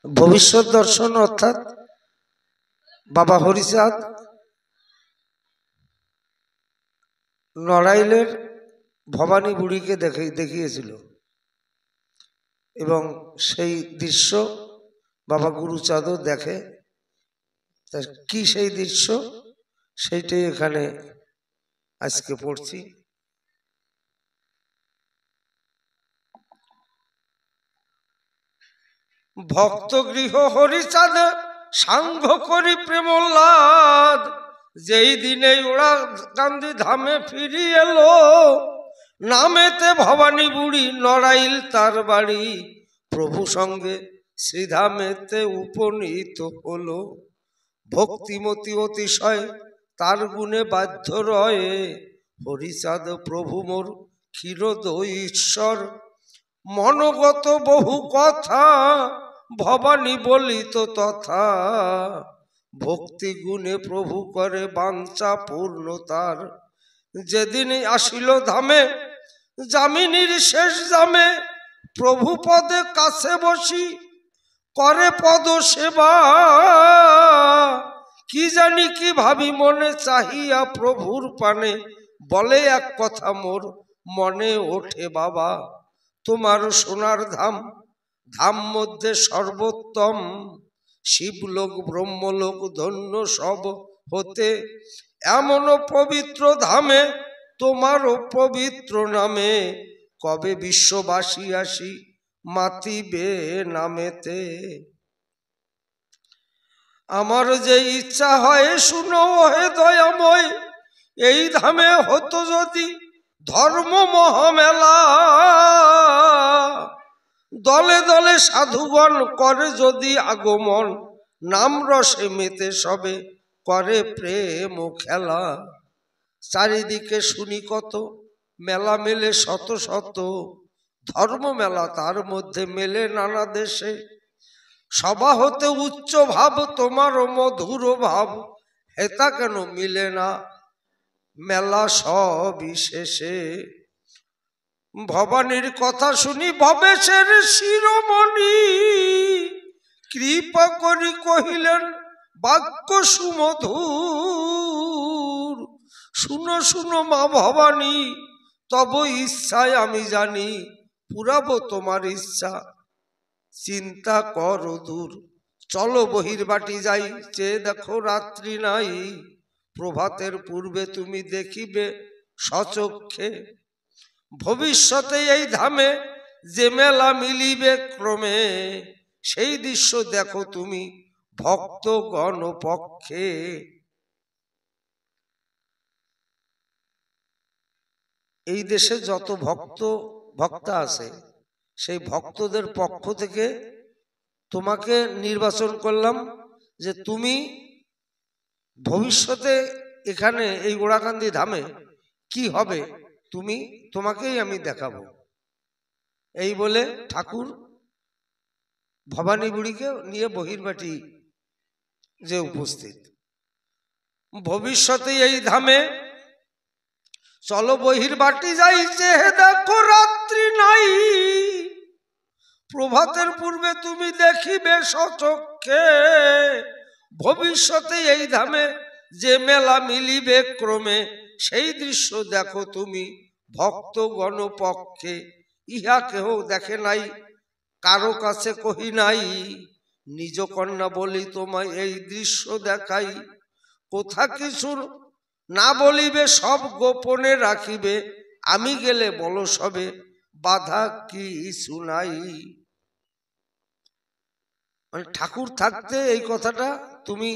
ভবিষ্যৎ দর্শন অর্থাৎ বাবা হরিচাঁদ নড়াইলের ভবানী বুড়িকে দেখিয়েছিল এবং সেই দৃশ্য বাবা গুরুচাঁদও দেখে। কি সেই দৃশ্য, সেইটাই এখানে আজকে পড়ছি। ভক্ত গৃহ হরিচাঁদ সাংঘ করি প্রেমোল্লাদ, যেই দিনে ওরা কান্দি ধামে ফিরি এলো, নামেতে ভবানী বুড়ি নড়াইল তার বাড়ি, প্রভু সঙ্গে শ্রীধামেতে উপনীত হলো। ভক্তিমতী অতিশয় তার গুণে বাধ্য রয়ে, হরিচাঁদ প্রভু মোর ক্ষীরদ ঈশ্বর, মনগত বহু কথা ভবানী বলিত তথা, ভক্তি গুণে প্রভু করে বাঞ্ছা পূর্ণ তার। যেদিন আসিল ধামে যামিনীর শেষ জামে, প্রভু পদে কাছে বসি করে পদ সেবা, কি জানি কি ভাবি মনে চাহিয়া প্রভুর পানে, বলে এক কথা মোর মনে ওঠে বাবা, তোমার সোনার ধাম ধাম মধ্যে সর্বোত্তম, শিবলোক ব্রহ্মলোক ধন্য সব হতে, এমন পবিত্র ধামে তোমারও পবিত্র নামে, কবে বিশ্ববাসী আসি মাতিবে নামেতে। আমার যে ইচ্ছা হয় শুনো হে দয়াময়, এই ধামে হতো যদি ধর্ম মহামেলা, দলে দলে সাধুগণ করে যদি আগমন, নাম রসে মেতে সবে করে প্রেম খেলা। চারিদিকে শুনি কত মেলা মেলে শত শত, ধর্ম মেলা তার মধ্যে মেলে নানা দেশে, সভা হতে উচ্চ ভাব তোমার মধুর ভাব, হেতা কেন মিলে না মেলা সবিশেষে। ভবানীর কথা শুনি ভবেশের শিরোমণি, কৃপা করি কহিলেন বাক্য সুমধুর, শুনো শুনো মা ভবানী তব ইচ্ছায় আমি জানি, পুরাবো তোমার ইচ্ছা চিন্তা কর দূর। চলো বহির্বাটি যাই চেয়ে দেখো রাত্রি নাই, প্রভাতের পূর্বে তুমি দেখিবে সচক্ষে, ভবিষ্যতে এই ধামে যে মেলা মিলিবে ক্রমে, সেই দৃশ্য দেখো তুমি ভক্তগণ পক্ষে। এই দেশে যত ভক্তা আছে সেই ভক্তদের পক্ষ থেকে তোমাকে নির্বাচন করলাম যে তুমি ভবিষ্যতে এখানে এই গোড়াকান্দি ধামে কি হবে তোমাকেই আমি দেখাবো। এই বলে ঠাকুর ভবানী বুড়িকে নিয়ে বহির্বাটি যে উপস্থিত। ভবিষ্যতে এই ধামে চলো বহির্বাটি যাই চেয়ে দেখো রাত্রি নাই, প্রভাতের পূর্বে তুমি দেখিবে সচক্ষে, ভবিষ্যতে এই ধামে যে মেলা মিলিবে ক্রমে, সেই দৃশ্য দেখো তুমি ভক্তগণ পক্ষে। ইহা কেহ দেখে নাই কারো কাছে কহি নাই, নিজ কন্যা বলি তোমায় এই দৃশ্য দেখাই, কোথা কিছু না বলিবে সব গোপনে রাখিবে, আমি গেলে বলো সবে বাধা কি শুনাই। মানে ঠাকুর থাকতে এই কথাটা তুমি,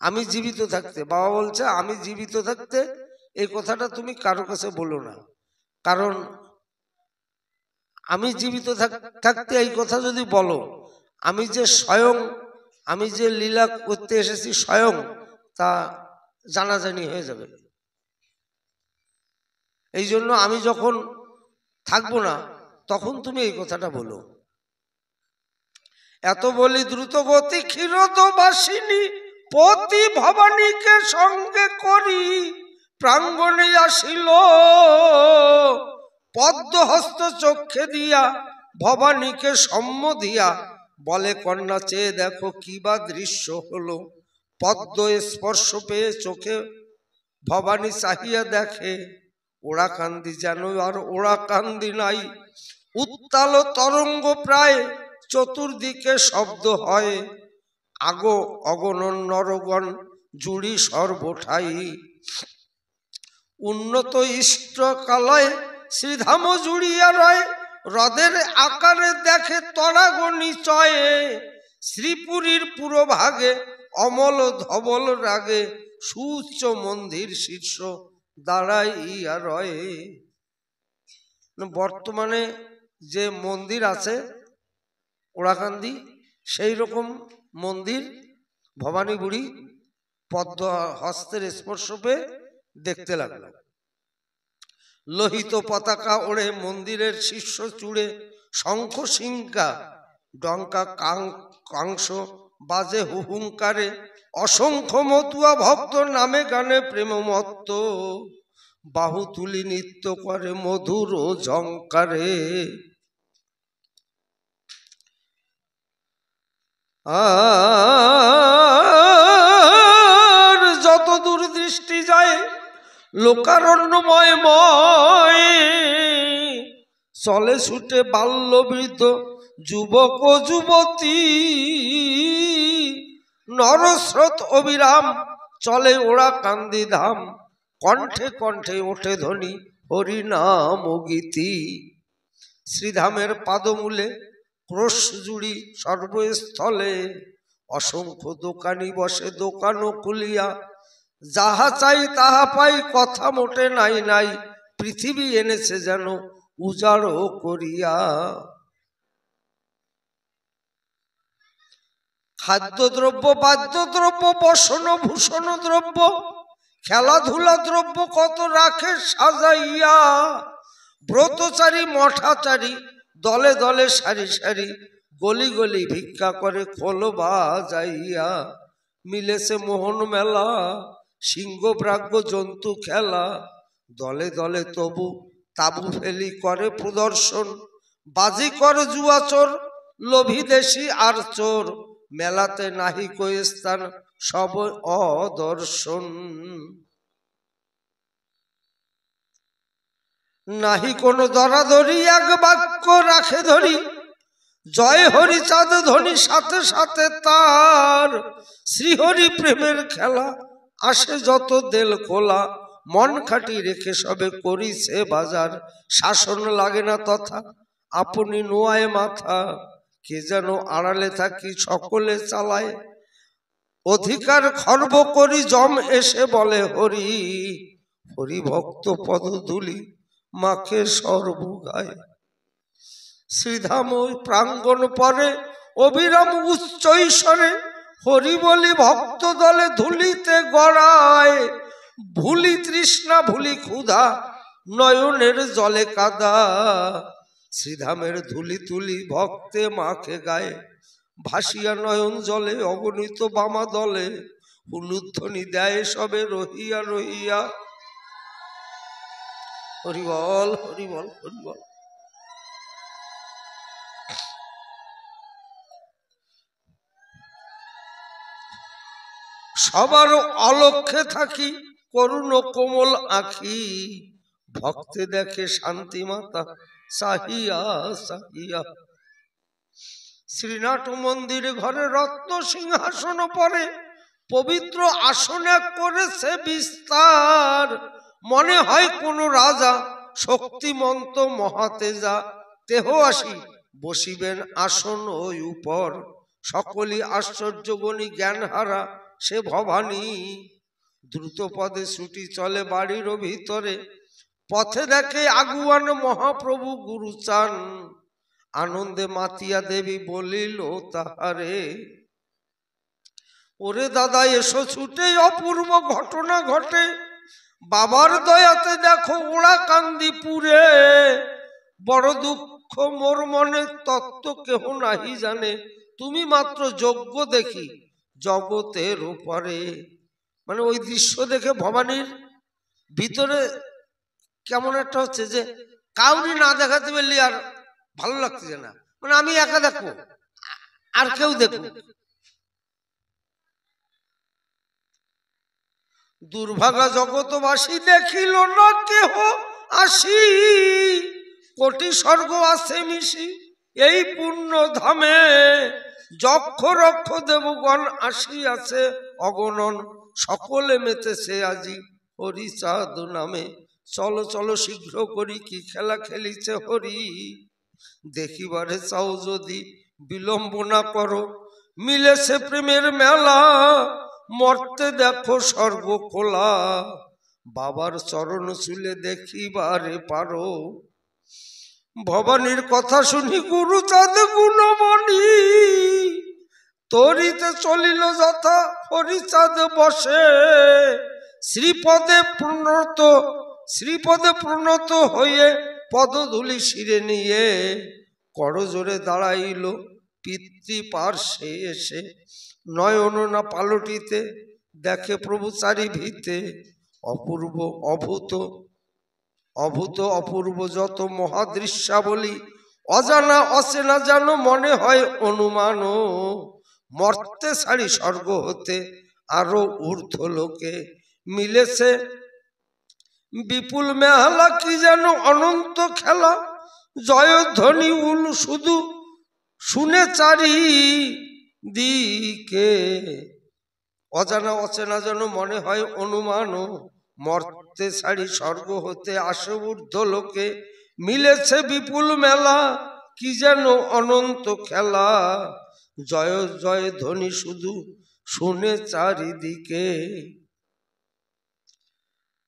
আমি জীবিত থাকতে, বাবা বলছে আমি জীবিত থাকতে এই কথাটা তুমি কারো কাছে বলো না, কারণ আমি জীবিত থাকতে এই কথা যদি বলো, আমি যে স্বয়ং আমি যে লীলা করতে এসেছি স্বয়ং তা জানাজানি হয়ে যাবে। এই জন্য আমি যখন থাকবো না তখন তুমি এই কথাটা বলো। এত বলি দ্রুত গতি ক্ষীরদ বাসিনী পতি ভবানীকে সঙ্গে করি, প্রাঙ্গণে আসিল পদ্মহস্ত চক্ষে দিয়া ভবানীকে সম্ম দিয়া, বলে কন্যা চেয়ে দেখো কি বা দৃশ্য হলো। পদ্ম স্পর্শ পেয়ে চোখে ভবানী চাহিয়া দেখে, ওরা কান্দি যেন আর ওরা কান্দি নাই। উত্তাল তরঙ্গ প্রায় চতুর্দিকে শব্দ হয়, আগো অগণন নরগণ জুড়ি সর্বঠাই। উন্নত ইষ্ট কালয় শ্রীধাম জুড়িয়া রয়, হ্রদের আকারে দেখে তরাগ নিচয়ে। শ্রীপুরীর পুরোভাগে অমল ধবল রাগে, সুউচ্চ মন্দির শীর্ষ দাঁড়াইয়া রয়ে। বর্তমানে যে মন্দির আছে ওরাকান্দি, সেই রকম মন্দির ভবানী বুড়ি পদ্ম হস্তের স্পর্শ পেয়ে দেখতে লাগলো। লোহিত পতাকা ওড়ে মন্দিরের শীর্ষ চূড়ে, শঙ্খ সিংকা ডঙ্কা কাংস বাজে হুহুঙ্কারে। অসংখ্য মতুয়া ভক্ত নামে গানে প্রেমমত্ত, বাহু তুলি নৃত্য করে মধুর ঝঙ্কারে। আর যত দূর দৃষ্টি যায় লোকারণ্যময় ময়, চলে ছুটে বাল্য বৃদ্ধ যুবক ও যুবতী। নরস্রোত অবিরাম চলে ওরা কান্দি ধাম, কণ্ঠে কণ্ঠে ওঠে ধ্বনি হরিনাম গীতি। শ্রীধামের পাদমূলে ক্রোশ জুড়ি সর্বস্থলে, অসংখ্য দোকানি বসে দোকানও খুলিয়া। যাহা চাই তাহা পাই কথা মোটে নাই নাই, পৃথিবী এনেছে যেন উজাড় করিয়া। খাদ্যদ্রব্য বাদ্যদ্রব্য বসন ভূষণ দ্রব্য, খেলাধুলা দ্রব্য কত রাখে সাজাইয়া। ব্রতচারী মঠাচারী দলে দলে সারি সারি, গলি গলি ভিক্ষা করে খোল বাজাইয়া। মিলেছে মোহন মেলা সিংহ ব্রাগ্য জন্তু খেলা, দলে দলে তবু তাবু ফেলি করে প্রদর্শন। বাজি করে জুয়াচোর লোভী দেশি আর চোর, মেলাতে নাহি কই স্থান সব অদর্শন। নাহি কোনো দরাদরি এক বাক্য রাখে ধরি, জয় হরি চাঁদ ধ্বনি সাথে সাথে তার। শ্রীহরি প্রেমের খেলা আসে যত দেল খোলা, মন খাটি রেখে সবে করিছে বাজার। শাসন লাগে না তথা আপনি নোয়ায় মাথা, কে যেন আড়ালে থাকি সকলে চালায়। অধিকার খর্ব করি জম এসে বলে হরি, হরি ভক্ত পদধূলি মাকে সর্বগায়। শ্রীধাম প্রাঙ্গণ পরে অবিরাম উচ্চ ঈশ্বরে, হরি বলি ভক্ত দলে ধুলিতে গড়ায়। ভুলি তৃষ্ণা ভুলি ক্ষুধা নয়নের জলে কাদা, শ্রীধামের ধুলি তুলি ভক্তে মাকে গায়ে। ভাসিয়া নয়ন জলে অগণিত বামা দলে, হুলুধ্বনি দেয় সবে রহিয়া রহিয়া। হরিবল হরিবল হরিবল। সবার অলক্ষ্যে থাকি করুণ কোমল আখি, ভক্তে দেখে শান্তি মাতা সাহিয়া সাহিয়া। শ্রীনাথ মন্দির ঘরে রত্ন সিংহাসন পরে, পবিত্র আসনে করেছে বিস্তার। মনে হয় কোন রাজা শক্তিমন্ত মহাতেজা, তেহ আসি বসিবেন আসন ওই উপর। সকলই আশ্চর্যগণী জ্ঞান হারা সে ভবানী, দ্রুত পদে ছুটি চলে বাড়ির ভিতরে। পথে দেখে আগুয়ান মহাপ্রভু গুরু চান, আনন্দে মাতিয়া দেবী বলিল তাহারে, ওরে দাদা এসো ছুটে অপূর্ব ঘটনা ঘটে। বাবার দয়াতে দেখো ওরা কান্দিপুরে, বড় দুঃখ মোর মনে তত্ত্ব কেহ নাহি জানে। তুমি মাত্র যোগ্য দেখি জগতের উপরে। মানে ওই দৃশ্য দেখে ভবানীর ভিতরে কেমন একটা হচ্ছে যে কাউরি না দেখাতে পারলে আর ভালো লাগতেছে না। মানে আমি একা দেখবো, আর কেউ দেখুক। দুর্ভাগা জগতবাসী দেখিল না কেহ আসি, কোটি স্বর্গ আছে মিশি এই পূর্ণ ধামে। যক্ষ রক্ষ দেবগণ আসিয়াছে অগণন, সকলে মেতেছে আজি হরিচাঁদ নামে। চলো চলো শীঘ্র করি, কি খেলা খেলিছে হরি। দেখিবারে চাও যদি বিলম্ব না করো, মিলেছে প্রেমের মেলা, মর্তে দেখো স্বর্গ খোলা। বাবার চরণ চুলে দেখিবারে পারো। ভবানীর কথা শুনি গুরুচাঁদ গুণমণি, তরিতে চলিল যথা হরিচাঁদ বসে। শ্রীপদে প্রণত হয়ে পদধূলি শিরে নিয়ে, করজোরে দাঁড়াইল পিতৃপার্শ্বে এসে। নয়ন না পালটিতে দেখে প্রভু চারিভিতে, অপূর্ব অভূত অভূত অপূর্ব যত মহাদৃশ্যাবলী। অজানা অচেনা যেন মনে হয় অনুমান, মর্তে ছাড়ি স্বর্গ হতে আরো ঊর্ধ্ব লোকে। মিলেছে বিপুল মেহালা, কি যেন অনন্ত খেলা। জয়ধ্বনি উল শুধু শুনে চারি দিকে, অজানা অচেনা যেন মনে হয় অনুমান, মর্তে ছাড়ি স্বর্গ হতে আসে ঊর্ধ্ব লোকে। মিলেছে বিপুল মেলা, কি যেন অনন্ত খেলা। জয় জয় ধ্বনি শুধু শুনে চারিদিকে।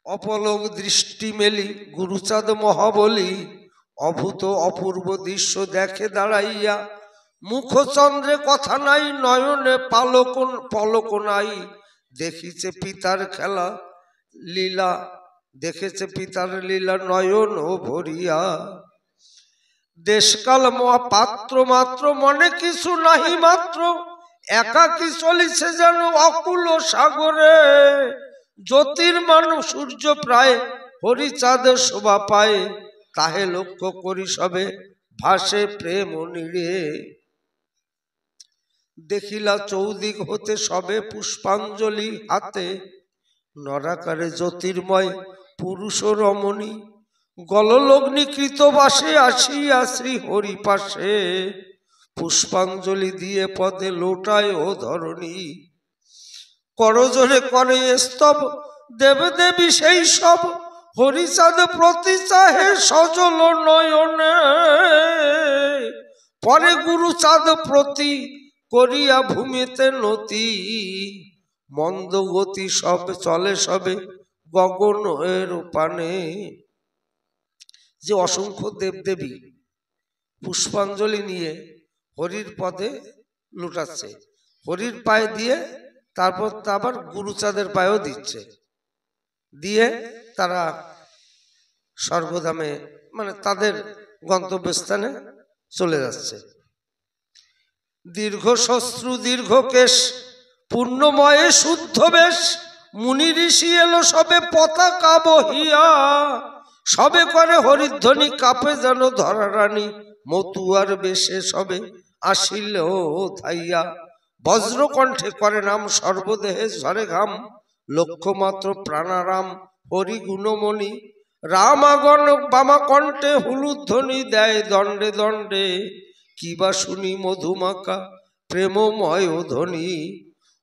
অপলক দৃষ্টি মেলি গুরুচাঁদ মহাবলী, অভূত অপূর্ব দৃশ্য দেখে দাঁড়াইয়া। মুখচন্দ্রে কথা নাই, নয়নে পলক নাই। দেখিছে পিতার খেলা লীলা, দেখেছে পিতার লীলা নয়ন ও ভরিয়া। দেশকাল পাত্র মাত্র মনে কিছু নাহি মাত্র, একাকী চলিছে যেন অকুল সাগরে। জ্যোতির্মান সূর্য প্রায় হরিচাঁদের শোভা পায়, তাহে লক্ষ্য করি সবে ভাসে প্রেম নিরে। দেখিলা চৌদিক হতে সবে পুষ্পাঞ্জলি হাতে, নরাকারে জ্যোতির্ময় পুরুষ রমণী। গললগ্নিকৃত বাসে আসিয়া শ্রী হরি পাশে, পুষ্পাঞ্জলি দিয়ে পদে লোটায় ও ধরণী। করজোরে করে স্তব দেবে দেবী সেই সব, হরিচাঁদ প্রতি চাহে সজল নয়নে। পরে গুরুচাঁদ প্রতি করিয়া ভূমিতে নতি, মন্দ গতি সব চলে সবে গগন এর পানে। যে অসংখ্য দেবদেবী পুষ্পাঞ্জলি নিয়ে হরির পদে লুটাচ্ছে, হরির পায়ে দিয়ে তারপর আবার গুরুচাঁদের পায়েও দিচ্ছে, দিয়ে তারা স্বর্গধামে মানে তাদের গন্তব্যস্থানে চলে যাচ্ছে। দীর্ঘ শশ্রু দীর্ঘ কেশ পূর্ণময়ে শুদ্ধ বেশ, মুনি ঋষি এলো সবে পতাকা বহিয়া। সবে করে হরিধ্বনি কাপে যেন ধরা রানী, মতুয়ার বেশে সবে আসিল ধাইয়া। বজ্রকণ্ঠে করে নাম সর্বদেহে ঝরে ঘাম, লক্ষ্য মাত্র প্রাণারাম হরি গুণমণি। রাম আগন বামা কণ্ঠে হুলুধ্বনি দেয় দণ্ডে দণ্ডে, কিবা শুনি মধুমাকা প্রেমময় ধ্বনি।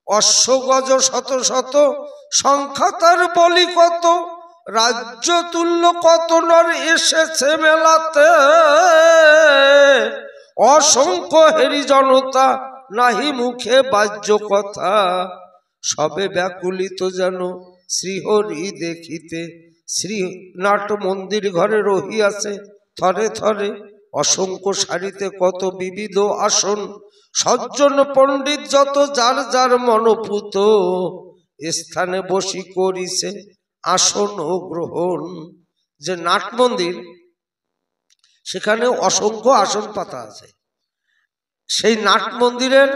অশ্বগজ শত শত সংখ্যা তার বলি কত, রাজ্য তুল্য কত নর এসেছে মেলাতে। অসংখ্য হেরি জনতা নাহি মুখে বাহ্য কথা, সবে ব্যাকুলিত যেন শ্রীহরি দেখিতে। শ্রী নাট মন্দির ঘরে রহিয়াছে থরে থরে, অসংখ্য সারিতে কত বিবিধ আসন। সজ্জন পণ্ডিত যত যার যার মনোপুত, স্থানে বসি করিছে আসন ও গ্রহণ। যে নাট মন্দির সেখানে অসংখ্য আসন পাতা আছে। সেই নাট মন্দিরের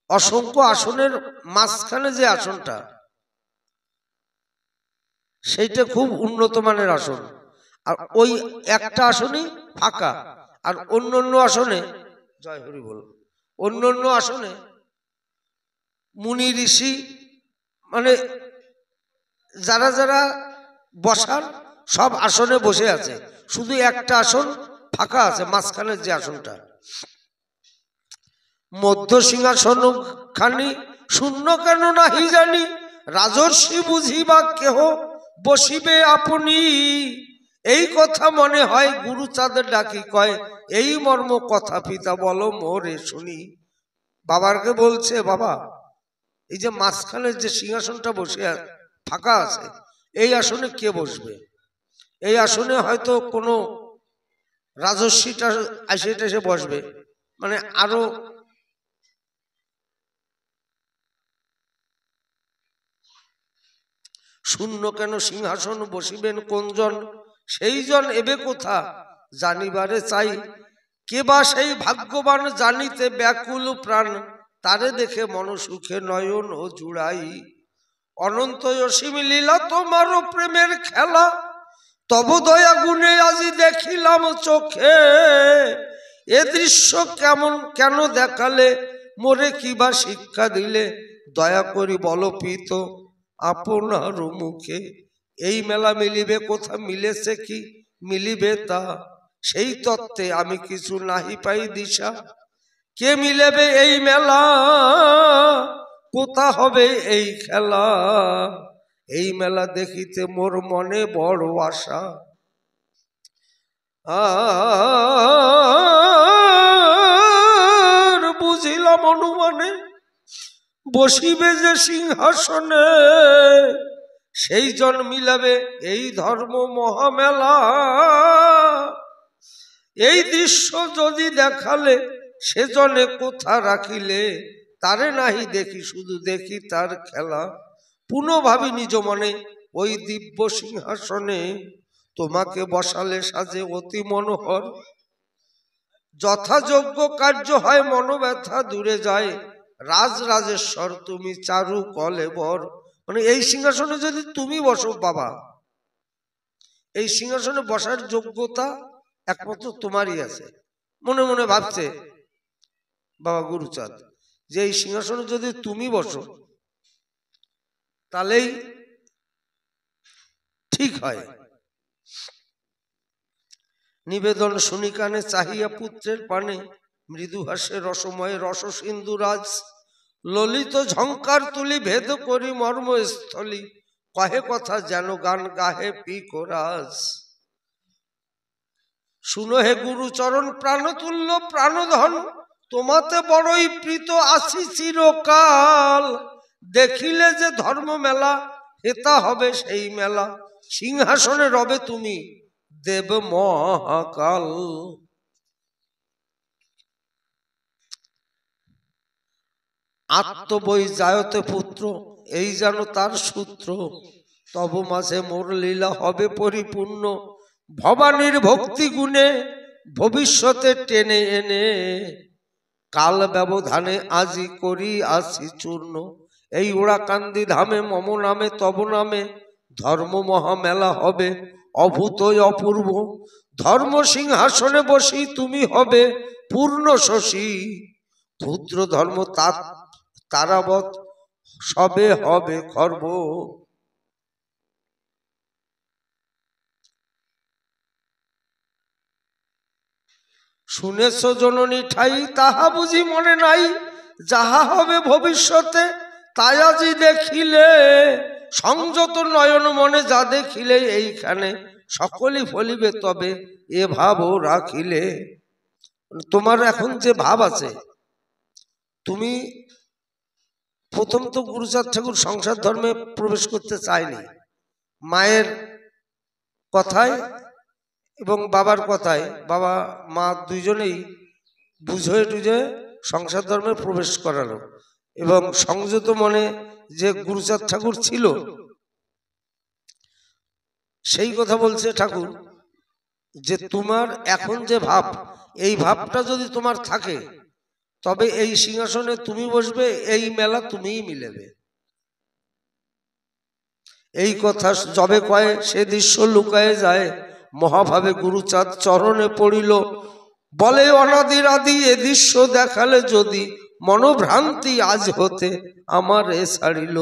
অসংখ্য আসনের মাঝখানে যে আসনটা, সেইটা খুব উন্নত মানের আসন। আর ওই একটা আসনই ফাঁকা, আর অন্য অন্য আসনে জয় হরি বল, অন্য অন্য আসনে মুনি ঋষি মানে যারা যারা বসার সব আসনে বসে আছে, শুধু একটা আসন ফাঁকা আছে, মাঝখানের যে আসনটা। মধ্য সিংহাসন খানি শূন্য কেন নাহি জানি, রাজর্ষি বুঝিবা কেহ বসিবে আপনি। এই কথা মনে হয় গুরুচাঁদ ডাকি কয়, এই মর্ম কথা পিতা বলো মোরে শুনি। বাবাকে বলছে, বাবা এই যে মাঝখানের যে সিংহাসনটা বসে ফাঁকা আছে, এই আসনে কে বসবে? এই আসনে হয়তো কোনো রাজস্বীটা এসে বসবে, মানে আরো শূন্য কেন সিংহাসন বসিবেন কোনজন, সেই জন এবে কোথা জানিবারে চাই। কে বা সেই ভাগ্যবান জানিতে ব্যাকুল প্রাণ, তারে দেখে মন সুখে নয়ন ও জুড়াই। অনন্ত অসীম লীলা তোমারও প্রেমের খেলা, তব দয়া গুণে আজি দেখিলাম চোখে। এ দৃশ্য কেমন কেন দেখালে, মোরে কিবা শিক্ষা দিলে, দয়া করি বলো পিত আপনার মুখে। এই মেলা মিলিবে কোথা, মিলেছে কি মিলিবে তা, সেই তত্ত্বে আমি কিছু নাহি পাই দিশা। কে মিলেবে এই মেলা, কোথা হবে এই খেলা, এই মেলা দেখিতে মোর মনে বড় আশা। আর বুঝিলাম অনুমানে, বসিবে যে সিংহাসনে, সেই জন মিলাবে এই ধর্ম মহামেলা। এই দৃশ্য যদি দেখালে, সেজনে কোথা রাখিলে, তারে নাহি দেখি শুধু দেখি তার খেলা। পুনঃ ভাবি নিজ মনে ওই দিব্য সিংহাসনে, তোমাকে বসালে সাজে অতি মনোহর। যথাযোগ্য কার্য হয় মনোব্যথা দূরে যায়, রাজ রাজেশ্বর তুমি চারু কলেবর। মানে এই সিংহাসনে যদি তুমি বসো বাবা, এই সিংহাসনে বসার যোগ্যতা একমাত্র তোমারই আছে। মনে মনে ভাবছে বাবা গুরুচাঁদ যে এই সিংহাসনে যদি তুমি বসো তাহলেই ঠিক হয়। নিবেদন শুনি কানে চাহিয়া পুত্রের পানে, মৃদু হাসে রসময় রস সিন্ধু রাজ। ললিত ঝঙ্কার তুলি ভেদ করি মর্মস্থলী, কহে কথা যেন গান গাহে পিকরাজ। শুনো হে গুরুচরণ প্রাণতুল্য প্রাণধন, তোমাতে বড়ই প্রীত আছি চিরকাল। দেখিলে যে ধর্ম মেলা, হেতা হবে সেই মেলা, সিংহাসনে রবে তুমি দেব মহাকাল। আত্মবই যায়তে পুত্র, এই যেন তার সূত্র, তব মাঝে মোর লীলা হবে পরিপূর্ণ। ভবানীর ভক্তি গুণে ভবিষ্যতে টেনে এনে, কাল ব্যবধানে আজি করি আসি চূর্ণ। এই ওড়াকান্দি ধামে মম নামে তব নামে, ধর্ম মহামেলা হবে অভূতই অপূর্ব। ধর্ম সিংহাসনে বসি তুমি হবে পূর্ণ শশী, ক্ষুদ্র ধর্ম তারাবৎ সবে হবে খর্ব। শুনেছ জননী ঠাই, তাহা বুঝি মনে নাই, যাহা হবে ভবিষ্যতে তাই আজি দেখিলে। সংযত নয়ন মনে যা দেখিলে, এইখানে সকলই ফলিবে তবে এ ভাবও রাখিলে। তোমার এখন যে ভাব আছে, তুমি প্রথম তো গুরুচাঁদ ঠাকুর সংসার ধর্মে প্রবেশ করতে চায়নি, মায়ের কথায় এবং বাবার কথায়, বাবা মা দুইজনেই বুঝে টুঝে সংসার ধর্মে প্রবেশ করালো। এবং সংযত মনে যে গুরুচাঁদ ঠাকুর ছিল, সেই কথা বলছে ঠাকুর যে তোমার এখন যে ভাব, এই ভাবটা যদি তোমার থাকে তবে এই সিংহাসনে তুমি বসবে, এই মেলা তুমিই মিলেবে। এই কথা যবে কয় সে দৃশ্য লুকায়ে যায়, মহাভাবে গুরুচাঁদ চরণে পড়িল। বলে অনাদির আদি এ দৃশ্য দেখালে যদি মনোভ্রান্তি আজ হতে আমার এ ছাড়িল।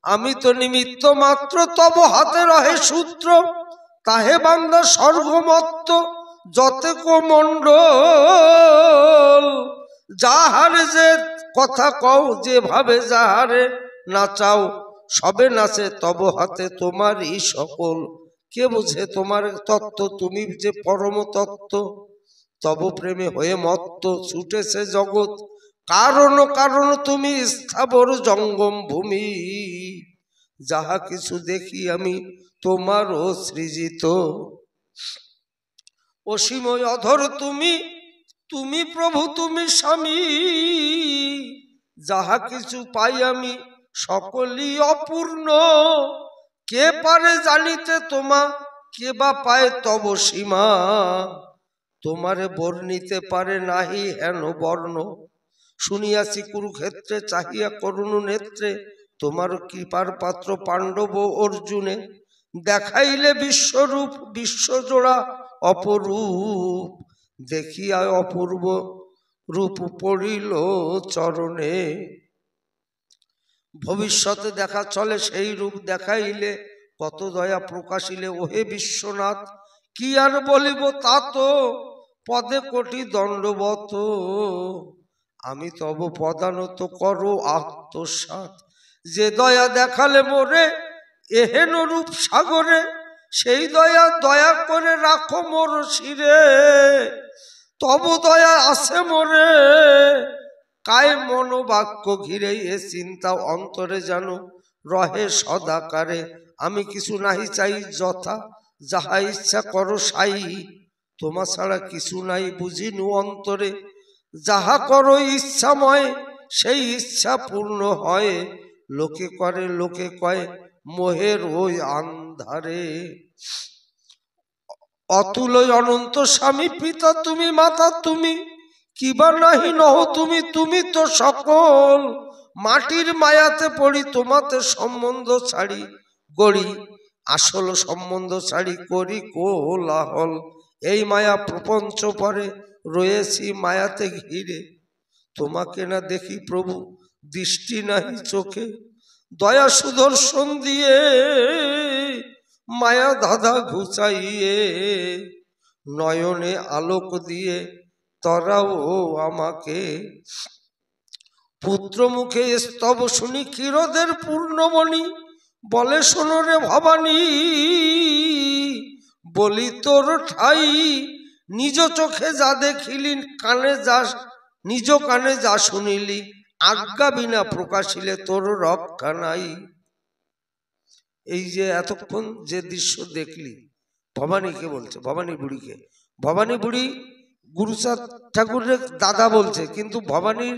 আমি তো নিমিত্ত মাত্র, তব হাতে রহে সূত্র, তাহে বান্দা স্বর্গমত্ত যতেক মণ্ডল। যাহারে যে কথা কও, যেভাবে যাহারে নাচাও, সবে নাচে তব হাতে তোমারই সকল। কে বুঝে তোমার তত্ত্ব, তুমি যে পরম তত্ত্ব। তব প্রেমে হয়ে মত্ত ছুটেছে জগৎ, কারণ কারণ তুমি স্থাবর জঙ্গম ভূমি। যাহা কিছু দেখি আমি তোমারও সৃজিত। অসীময় অধর তুমি, তুমি প্রভু তুমি স্বামী। যাহা কিছু পাই আমি সকলই অপূর্ণ। কে পারে জানিতে তোমা, কে বা পায় তব সীমা। তোমারে বর্ণিতে পারে নাহি হেন বর্ণ। শুনিয়াছি কুরুক্ষেত্রে চাহিয়া করুণ নেত্রে, তোমার কৃপার পাত্র পাণ্ডব অর্জুনে। দেখাইলে বিশ্বরূপ বিশ্বজোড়া অপরূপ, দেখিয়া অপূর্ব রূপ পড়িল চরণে। ভবিষ্যতে দেখা চলে সেই রূপ দেখাইলে, কত দয়া প্রকাশিলে ওহে বিশ্বনাথ। কি আর বলিব তা তো পদে কোটি দণ্ডবত। আমি তব পদানত করো আত্মসাৎ। যে দয়া দেখালে মোরে এহেন রূপ সাগরে, সেই দয়া দয়া করে রাখো মোর শিরে। তব দয়া আছে মোরে কায় মন বাক্য ঘিরে, এ চিন্তা অন্তরে জানো রহে সদাকারে। আমি কিছু নাহি চাই যথা যাহা ইচ্ছা করো সাই, তোমা ছাড়া কিছু নাই বুঝিনু অন্তরে। যাহা করো ইচ্ছাময় সেই ইচ্ছা পূর্ণ হয়, লোকে করে লোকে কয় মোহের ওই আন্ধারে। অতুল অনন্ত স্বামী পিতা তুমি, মাতা তুমি, কিবা নাহি নহ তুমি, তুমি তো সকল। মাটির মায়াতে পড়ি তোমাতে সম্বন্ধ ছাড়ি গড়ি, আসল সম্বন্ধ ছাড়ি করি কোলাহল। এই মায়া প্রপঞ্চ পরে রয়েছি মায়াতে ঘিরে, তোমাকে না দেখি প্রভু দৃষ্টি নাহি চোখে। দয়া সুদর্শন দিয়ে মায়া ধাঁধা ঘুচাইয়ে, নয়নে আলোক দিয়ে তরাও আমাকে। পুত্র মুখে স্তব শুনি ক্ষীরদের পূর্ণমণি, বলে শোনো রে ভবানী বলি তোর ঠাই। নিজ চোখে যা দেখিলি কানে যা, নিজ কানে যা শুনিলি, আজ্ঞা বিনা প্রকাশিলে তোর রক্ষা নাই। এই যে এতক্ষণ যে দৃশ্য দেখলি, ভবানীকে বলছে, ভবানী বুড়িকে। ভবানী বুড়ি গুরুচাঁদ ঠাকুরের দাদা বলছে, কিন্তু ভবানীর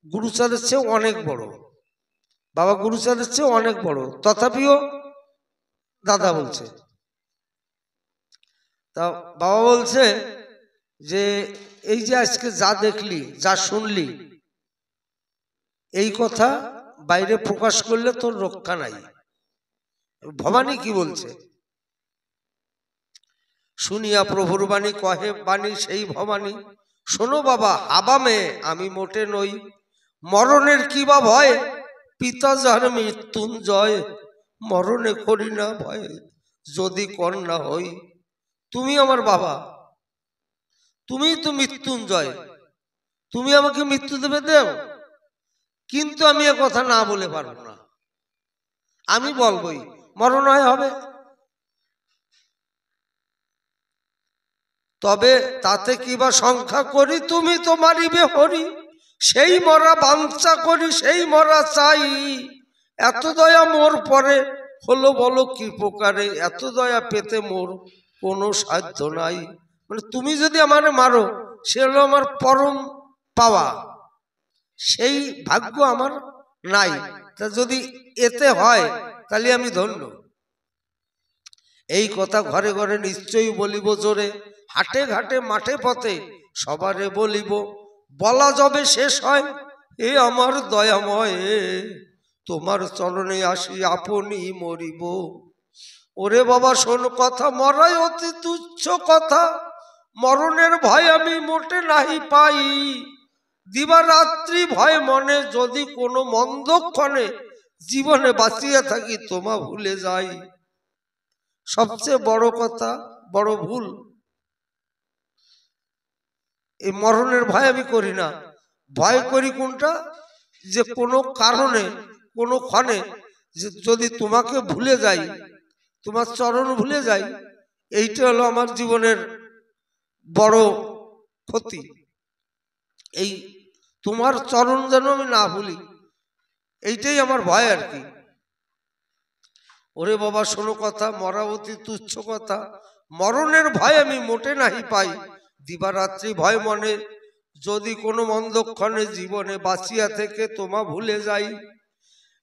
গুরুচাঁদের চেয়ে অনেক বড়, বাবা গুরুচাঁদের চেয়ে অনেক বড়, তথাপিও দাদা বলছে। তা বাবা বলছে যে এই যে আজকে যা দেখলি যা শুনলি, এই কথা বাইরে প্রকাশ করলে তোর রক্ষা নাই। ভবানী কি বলছে, শুনিয়া প্রভুর বাণী কহে বাণী সেই ভবানী, শোনো বাবা হাবা মেয়ে আমি মোটে নই। মরণের কি বা ভয়, পিতা যার মৃত্যুঞ্জয়। মরণে করি না ভয় যদি কন্যা হই। তুমি আমার বাবা, তুমি তো মৃত্যুঞ্জয়, তুমি আমাকে মৃত্যু দেবে দেও, কিন্তু আমি এ কথা না বলে পারবো না। আমি বলবই মরণ হয় হবে, তবে তাতে কিবা সংখ্যা করি, তুমি তো মারিবে হরি। সেই মরা বাঞ্ছা করি সেই মরা চাই, এত দয়া মোর পরে হলো বলো কি প্রকারে। এত দয়া পেতে মোর কোনো সাধ্য নাই। মানে তুমি যদি আমারে মারো সে হলো আমার পরম পাওয়া, সেই ভাগ্য আমার নাই। তা যদি এতে হয় তাহলে আমি ধন্য। এই কথা ঘরে ঘরে নিশ্চয়ই বলিব জোরে, হাটে ঘাটে মাঠে পথে সবারে বলিব। বলা যাবে শেষ হয় এ আমার দয়াময়, তোমার চরণে আসি আপনি মরিব। ওরে বাবা শোন কথা, মরাই অতি তুচ্ছ কথা, মরণের ভয় আমি মোটে নাহি পাই, দিবারাত্রি ভয় মনে, যদি কোনো মন্দক্ষণে জীবনে বাঁচিয়া থাকি তোমা ভুলে যাই। সবচেয়ে বড় কথা, বড় ভুল, এই মরণের ভয় আমি করি না। ভয় করি কোনটা, যে কোনো কারণে কোনো ক্ষণে যদি তোমাকে ভুলে যাই, তোমার চরণ ভুলে যাই, এইটা হলো আমার জীবনের বড় ক্ষতি। এই তোমার চরণ যেন আমি না ভুলি, এইটাই আমার ভয় আর কি। ওরে বাবা শোনো কথা, মরা অতি তুচ্ছ কথা, মরণের ভয় আমি মোটে নাহি পাই, দিবারাত্রি ভয় মনে, যদি কোনো মন্দক্ষণে জীবনে বাঁচিয়া থেকে তোমা ভুলে যাই।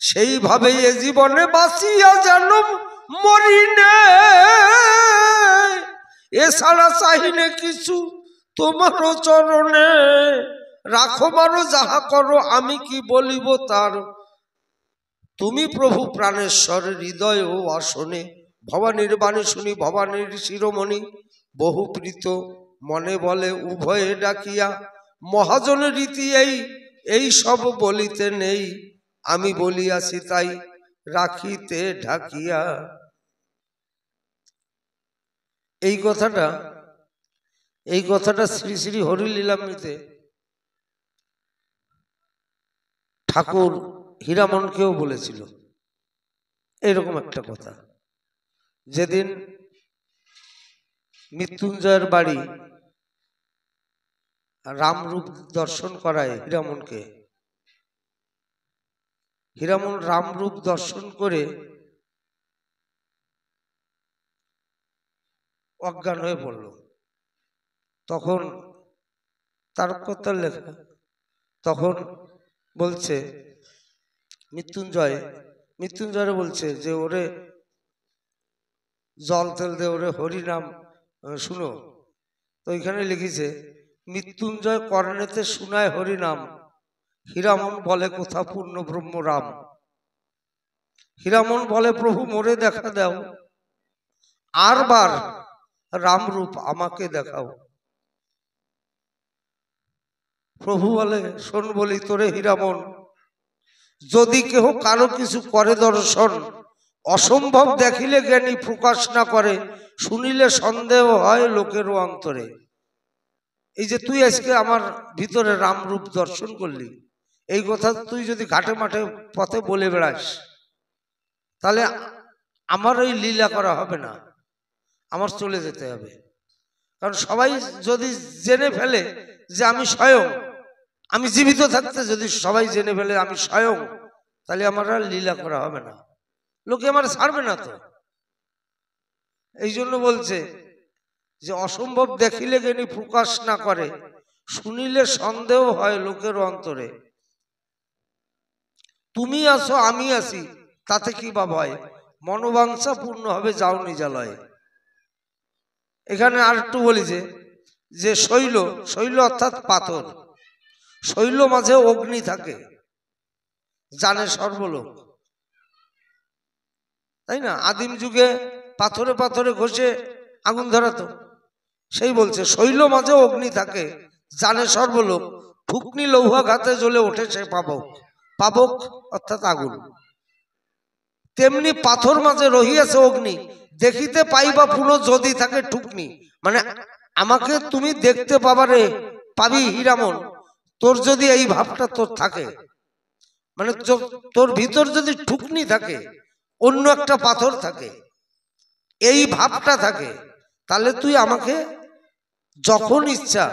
সেইভাবেই এ জীবনে বাঁচিয়া যেন মরিনে, এছাড়া চাহিনে কিছু তোমারও চরণে, রাখো মারো যাহা করো আমি কি বলিব তার, তুমি প্রভু প্রাণেশ্বর হৃদয় ও আসনে, ভবানীর বাণী শুনি ভবানীর শিরোমণি, বহু প্রীত মনে বলে উভয়ে ডাকিয়া, মহাজনের রীতি এই সব বলিতে নেই, আমি বলিয়াছি তাই রাখিতে ঢাকিয়া। এই কথাটা শ্রী শ্রী হরিলীলামৃতে ঠাকুর হীরামনকেও বলেছিল এরকম একটা কথা। যেদিন মৃত্যুঞ্জয়ের বাড়ি রামরূপ দর্শন করায় হীরামনকে, হীরামন রামরূপ দর্শন করে অজ্ঞান হয়ে পড়ল। তখন তারকতার লেখা, তখন বলছে মৃত্যুঞ্জয় বলছে যে ওরে জল তেল দে, ওরে হরিনাম শুনো। তো ওইখানে লিখেছে মৃত্যুঞ্জয় কর্ণেতে শুনায় হরিনাম, হীরামন বলে কোথা পূর্ণ ব্রহ্ম রাম। হীরামন বলে প্রভু মোরে দেখা দাও, আরবার রামরূপ আমাকে দেখাও। প্রভু বলে শোন বলি তোরে হীরামন, যদি কেহ কারো কিছু করে দর্শন, অসম্ভব দেখিলে জ্ঞানী প্রকাশ না করে, শুনিলে সন্দেহ হয় লোকেরও অন্তরে। এই যে তুই আজকে আমার ভিতরে রামরূপ দর্শন করলি, এই কথা তুই যদি ঘাটে মাঠে পথে বলে বেড়াস, তাহলে আমার ওই লীলা করা হবে না, আমার চলে যেতে হবে। কারণ সবাই যদি জেনে ফেলে যে আমি স্বয়ং, আমি জীবিত থাকতে যদি সবাই জেনে ফেলে আমি স্বয়ং, তাহলে আমার আর লীলা করা হবে না, লোকে আমার ছাড়বে না। তো এই জন্য বলছে যে অসম্ভব দেখিলে জ্ঞানী প্রকাশ না করে, শুনিলে সন্দেহ হয় লোকের অন্তরে। তুমি আছো আমি আছি তাতে কি বা ভয়, মনোবাঞ্ছা পূর্ণ হবে যাও নিজালয়ে। এখানে আর একটু বলিছে যে শৈল অর্থাৎ পাথর, শৈল মাঝে অগ্নি থাকে, জানে সর্বলোক, তাই না? আদিম যুগে পাথরে পাথরে ঘষে আগুন ধরাতো, সেই বলছে শৈল মাঝে অগ্নি থাকে, জানে সর্বলোক, ঠুকনি লৌহা ঘাতে জ্বলে ওঠে সে পাবক, পাবক অর্থাৎ আগুন। তেমনি পাথর মাঝে রহিয়াছে অগ্নি, দেখিতে পাইবা পুনঃ যদি থাকে ঠুকনি। মানে আমাকে তুমি দেখতে পাবারে পাবি হীরামন, তোর যদি এই ভাবটা তোর থাকে, মানে তোর ভিতর যদি ঠুকনি থাকে, অন্য একটা পাথর থাকে, এই ভাবটা থাকে, তাহলে তুই আমাকে যখন ইচ্ছা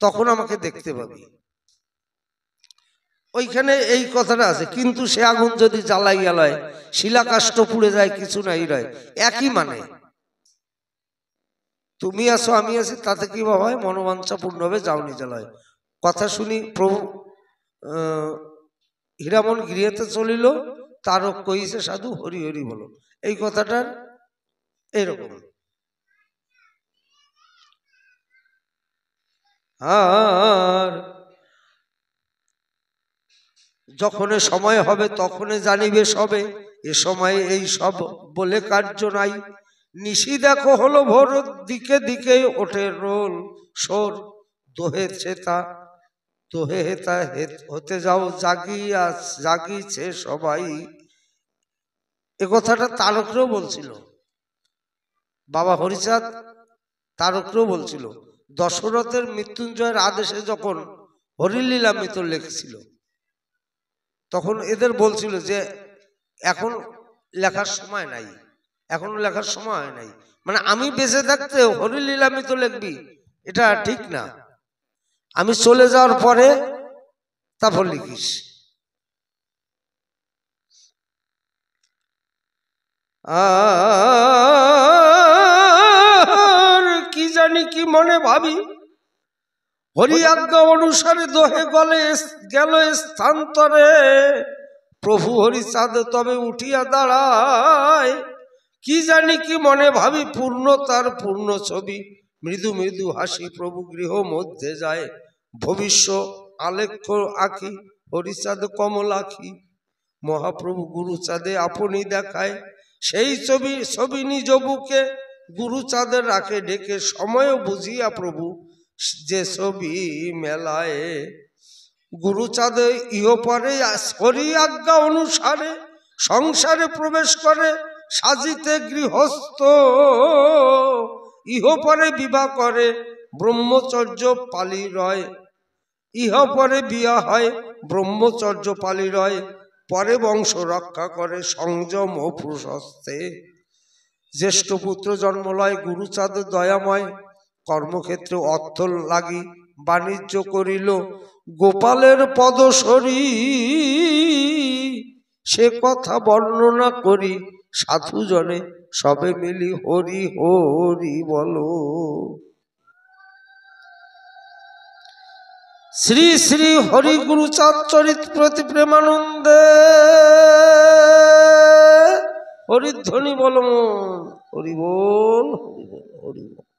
তখন আমাকে দেখতে পাবি। ওইখানে এই কথাটা আছে। কিন্তু সে আগুন যদি জ্বালাইয়া লয়, শিলাকাষ্ঠ পুড়ে যায় কিছু নাই রয়, একই মানে। তুমি আছো আমি আছি তাতে কি হয়, মনোবাঞ্ছা পূর্ণ হবে যাও নিজালয়। কথা শুনি প্রভু হীরামন গৃহেতে চলিল, তারও কইছে সাধু হরি হরি বলো। এই কথাটার এরকম। আর যখনে সময় হবে তখনে জানিবে সবে, এ সময়ে এই সব বলে কার্য নাই, নিশি দেখো হলো ভোর, দিকে দিকে ওঠে রোল সোর, দোহেছে তা দোহে হেতা হতে যাও জাগিয়া, জাগিছে সবাই। এ কথাটা তারকরেও বলছিল, বাবা হরিচাঁদ তারকরেও বলছিল। দশরথের মৃত্যুঞ্জয়ের আদেশে যখন হরিলীলামৃত লিখছিল, তখন এদের বলছিল যে এখন লেখার সময় নাই, এখন লেখার সময় নাই, মানে আমি বেঁচে থাকতে হরিলীলামৃত লিখবি, এটা ঠিক না, আমি চলে যাওয়ার পরে তারপর লিখিস। আর কি জানি কি মনে ভাবি, হরি আজ্ঞা অনুসারে দোহে গলে গেল স্থান্তরে, প্রভু হরিচাঁদ তবে উঠিয়া দাঁড়ায়। কি জানি কি মনে ভাবি, পূর্ণ তার পূর্ণ ছবি, মৃদু মৃদু হাসি প্রভু গৃহ মধ্যে যায়। ভবিষ্য আলেখ্য আঁকি হরিচাঁদ কমল আঁকি, মহাপ্রভু গুরুচাঁদে আপনি দেখায়। সেই ছবি নিজ বুকে গুরুচাঁদের রাখে ডেকে, সময় বুঝিয়া প্রভু যে ছবি মেলায়। গুরুচাঁদ ইহপরে হরি আজ্ঞা অনুসারে সংসারে প্রবেশ করে, সাজিতে গৃহস্থ ইহপরে বিবাহ করে, ব্রহ্মচর্য পালি রয়। ইহপরে বিয়া হয়, ব্রহ্মচর্য পালি রয়, পরে বংশ রক্ষা করে সংযম ও প্রশস্তে। জ্যেষ্ঠ পুত্র জন্ম লয় গুরুচাঁদ দয়াময়, কর্মক্ষেত্রে অর্থ লাগি বাণিজ্য করিল, গোপালের পদসরি সে কথা বর্ণনা করি, সাধু জনে সবে মিলি হরি হরি বলো। শ্রী শ্রী হরি গুরুচাঁদ চরিত প্রতি প্রেমানন্দে হরিধ্বনি বল, হরি বল হরি বল হরি বল।